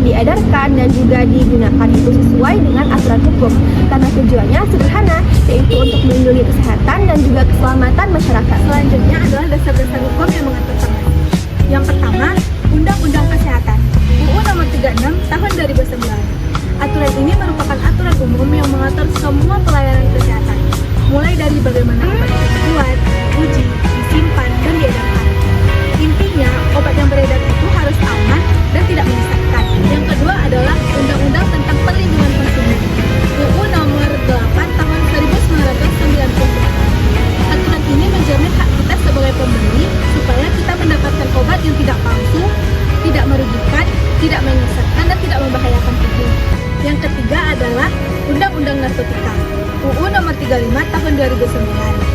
diedarkan, dan juga digunakan itu sesuai dengan aturan hukum. Karena tujuannya sederhana, yaitu untuk melindungi kesehatan dan juga keselamatan masyarakat. Selanjutnya adalah dasar-dasar hukum yang mengatur farmasi. Yang pertama, Undang-Undang Kesehatan UU Nomor 36 Tahun 2009. Aturan ini merupakan aturan umum yang mengatur semua pelayanan kesehatan, mulai dari bagaimana obat itu dibuat, diuji, disimpan, dan diedarkan. Intinya, obat yang beredar itu harus aman dan tidak menyesatkan. Yang kedua adalah Undang-Undang tentang Perlindungan Konsumen UU Nomor 8 Tahun 1999. Aturan ini menjamin hak kita sebagai pembeli supaya kita mendapatkan obat yang tidak palsu, tidak merugikan, tidak menyesatkan, dan tidak membahayakan tubuh. Yang ketiga adalah Undang-Undang Narkotika UU Nomor 35 Tahun 2009.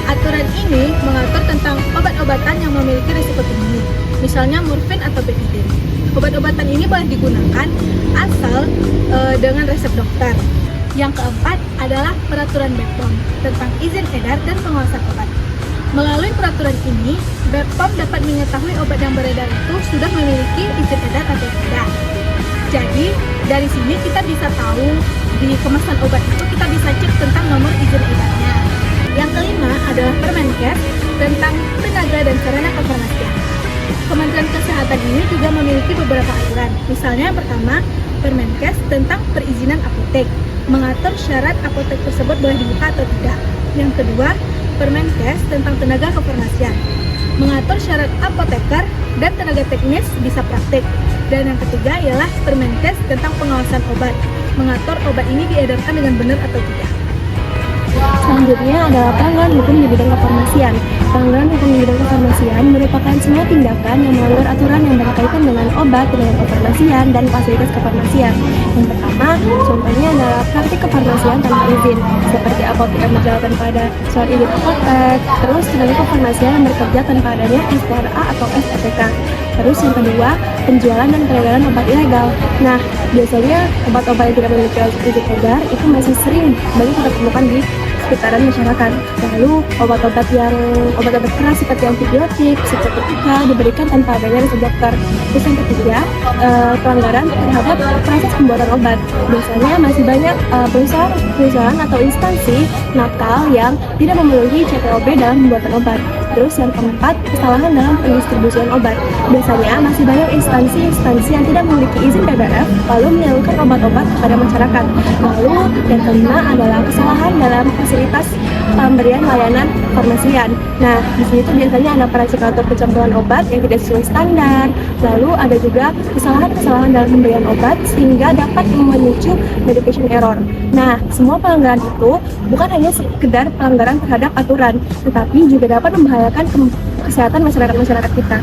Aturan ini mengatur tentang obat-obatan yang memiliki risiko tinggi, misalnya morfin atau betadine. Obat-obatan ini boleh digunakan asal dengan resep dokter. Yang keempat adalah Peraturan BPOM tentang izin edar dan pengawasan obat. Melalui peraturan ini, BPOM dapat mengetahui obat yang beredar itu sudah memiliki izin edar atau tidak. Jadi, dari sini kita bisa tahu di kemasan obat itu kita bisa cek tentang nomor izin edarnya. Yang kelima adalah Permenkes tentang tenaga dan sarana kefarmasian. Kementerian Kesehatan ini juga memiliki beberapa aturan. Misalnya yang pertama, Permenkes tentang perizinan apotek, mengatur syarat apotek tersebut boleh dibuka atau tidak. Yang kedua, Permenkes tentang tenaga kefarmasian, mengatur syarat apoteker dan tenaga teknis bisa praktik. Dan yang ketiga ialah Permenkes tentang pengawasan obat, mengatur obat ini diedarkan dengan benar atau tidak. Selanjutnya adalah pelanggaran hukum di bidang kefarmasian. Pelanggaran hukum di bidang kefarmasian merupakan semua tindakan yang melanggar aturan yang berkaitan dengan obat, dengan kefarmasian, dan fasilitas kefarmasian. Yang pertama, contohnya adalah praktik kefarmasian tanpa izin, seperti apotek yang berjalan pada surat izin apotek, terus tenaga kefarmasian yang bekerja tanpa adanya SPRA atau SPTK. Terus yang kedua, penjualan dan peredaran obat ilegal. Nah, biasanya obat-obat yang tidak memiliki izin edar itu masih sering banget kita temukan di sekitaran masyarakat. Lalu obat-obat keras seperti antibiotik, psikotika diberikan tanpa adanya resep dokter. Terus yang ketiga, pelanggaran terhadap proses pembuatan obat. Biasanya masih banyak perusahaan atau instansi nakal yang tidak memenuhi CPOB dalam pembuatan obat. Terus yang keempat, kesalahan dalam pendistribusian obat. Biasanya masih banyak instansi yang tidak memiliki izin PBF lalu menyalurkan obat-obat kepada masyarakat. Lalu yang kelima adalah kesalahan dalam fasilitas pemberian layanan farmasian. Nah, di sini tuh biasanya ada parameter pencampuran obat yang tidak sesuai standar. Lalu ada juga kesalahan-kesalahan dalam pemberian obat sehingga dapat memicu medication error. Nah, semua pelanggaran itu bukan hanya sekedar pelanggaran terhadap aturan, tetapi juga dapat membahayakan kesehatan masyarakat kita.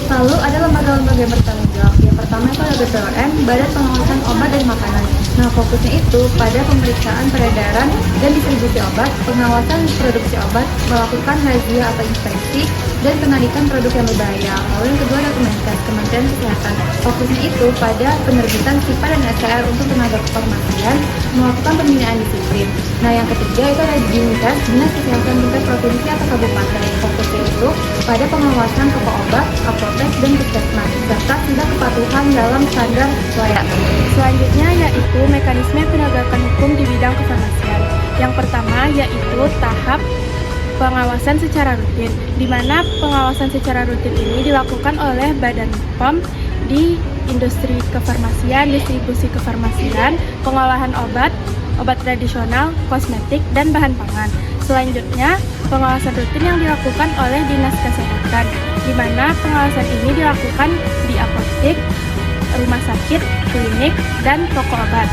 Lalu ada lembaga-lembaga yang bertanggung jawab. Yang pertama itu ada BPOM, Badan Pengawasan Obat dan Makanan. Nah, fokusnya itu pada pemeriksaan peredaran dan distribusi obat, pengawasan produksi obat, melakukan razia atau inspeksi, dan penarikan produk yang berbahaya. Lalu yang kedua ada Kementerian Kesehatan. Fokusnya itu pada penerbitan SIPA dan SKR untuk tenaga kefarmasian, melakukan pembinaan disiplin. Nah, yang ketiga itu ada Dinas Kesehatan tingkat provinsi atau kabupaten. Fokusnya itu pada pengawasan toko obat, apotek, dan puskesmas, serta tidak kepatuhan dalam standar layak. Selanjutnya yaitu mekanisme penegakan hukum di bidang kefarmasian. Yang pertama yaitu tahap pengawasan secara rutin, di mana pengawasan secara rutin ini dilakukan oleh Badan POM di industri kefarmasian, distribusi kefarmasian, pengolahan obat, obat tradisional, kosmetik, dan bahan pangan. Selanjutnya, pengawasan rutin yang dilakukan oleh Dinas Kesehatan, di mana pengawasan ini dilakukan di apotek, rumah sakit, klinik, dan toko obat.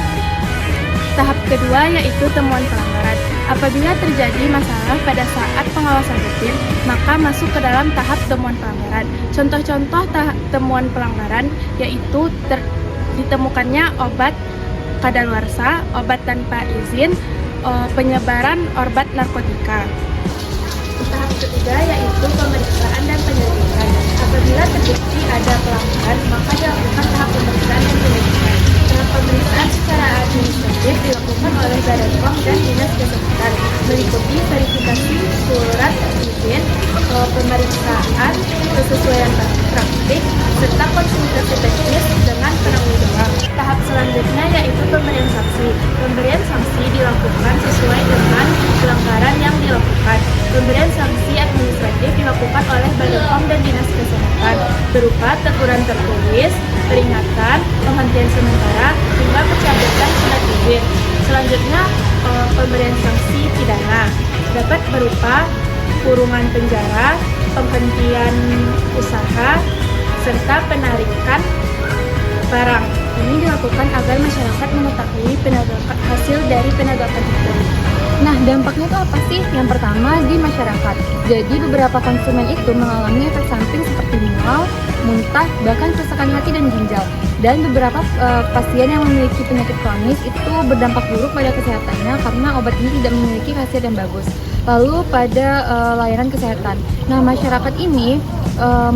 Tahap kedua yaitu temuan pelanggaran. Apabila terjadi masalah pada saat pengawasan rutin, maka masuk ke dalam tahap temuan pelanggaran. Contoh-contoh temuan pelanggaran yaitu ditemukannya obat kadaluarsa, obat tanpa izin, penyebaran obat narkotika. Tahap ketiga yaitu pemeriksaan dan penyelidikan. Apabila terbukti ada pelanggaran, maka dilakukan tahap pemeriksaan dan penyelidikan. Tahap pemeriksaan secara administratif dilakukan oleh Badan POM dan Dinas Kesehatan, meliputi verifikasi surat izin, pemeriksaan kesesuaian praktik, serta konsultasi teknis dengan penanggulangan Pemberian sanksi administratif dilakukan oleh Badan POM dan Dinas Kesehatan berupa teguran tertulis, peringatan, penghentian sementara, hingga pencabutan surat izin. Selanjutnya, pemberian sanksi pidana dapat berupa kurungan penjara, penghentian usaha, serta penarikan barang. Ini dilakukan agar masyarakat mengetahui hasil dari penegakan hukum. Nah, dampaknya itu apa sih? Yang pertama, di masyarakat. Jadi, beberapa konsumen itu mengalami efek samping seperti mual, muntah, bahkan kerusakan hati dan ginjal. Dan beberapa pasien yang memiliki penyakit kronis itu berdampak buruk pada kesehatannya karena obat ini tidak memiliki khasiat yang bagus. Lalu pada layanan kesehatan. Nah, masyarakat ini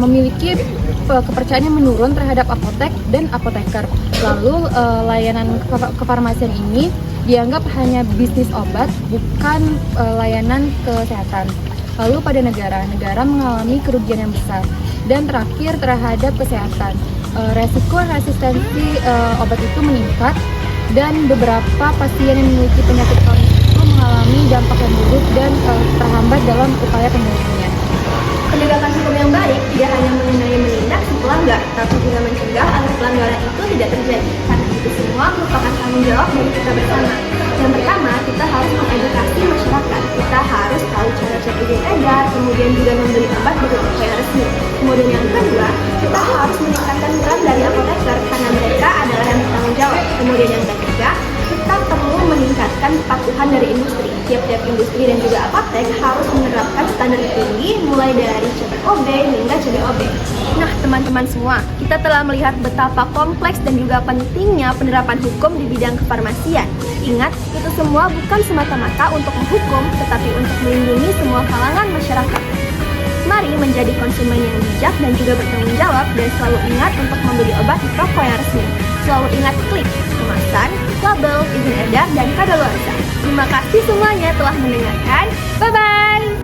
memiliki kepercayaan yang menurun terhadap apotek dan apoteker. Lalu layanan kefarmasian ini dianggap hanya bisnis obat, bukan layanan kesehatan. Lalu pada negara mengalami kerugian yang besar. Dan terakhir terhadap kesehatan, resiko resistensi obat itu meningkat dan beberapa pasien yang memiliki penyakit kronis itu mengalami dampak yang buruk dan terhambat dalam upaya penyembuhannya. Penegakan hukum yang baik tidak hanya mengenai menindak si pelanggar, tapi juga mencegah agar pelanggaran itu tidak terjadi. Karena itu semua merupakan tanggung jawab dari kita bersama. Yang pertama, kita harus mengedukasi masyarakat. Kita harus tahu cara cek izin edar, kemudian juga membeli obat dari toko yang resmi. Kemudian yang kedua, kita harus meningkatkan peran dari apoteker karena mereka adalah yang bertanggung jawab. Kemudian yang ketiga, kita perlu meningkatkan kepatuhan dari industri. Tiap-tiap industri dan juga apotek harus menerapkan standar tinggi mulai dari CPOB hingga CBOB. Nah, teman-teman semua, kita telah melihat betapa kompleks dan juga pentingnya penerapan hukum di bidang kefarmasian. Ingat, itu semua bukan semata-mata untuk menghukum, tetapi untuk melindungi semua kalangan masyarakat. Mari menjadi konsumen yang bijak dan juga bertanggung jawab dan selalu ingat untuk membeli obat di toko yang resmi. Selalu ingat klik kemasan, label, izin edar, dan kadaluarsa. Terima kasih semuanya telah mendengarkan. Bye-bye!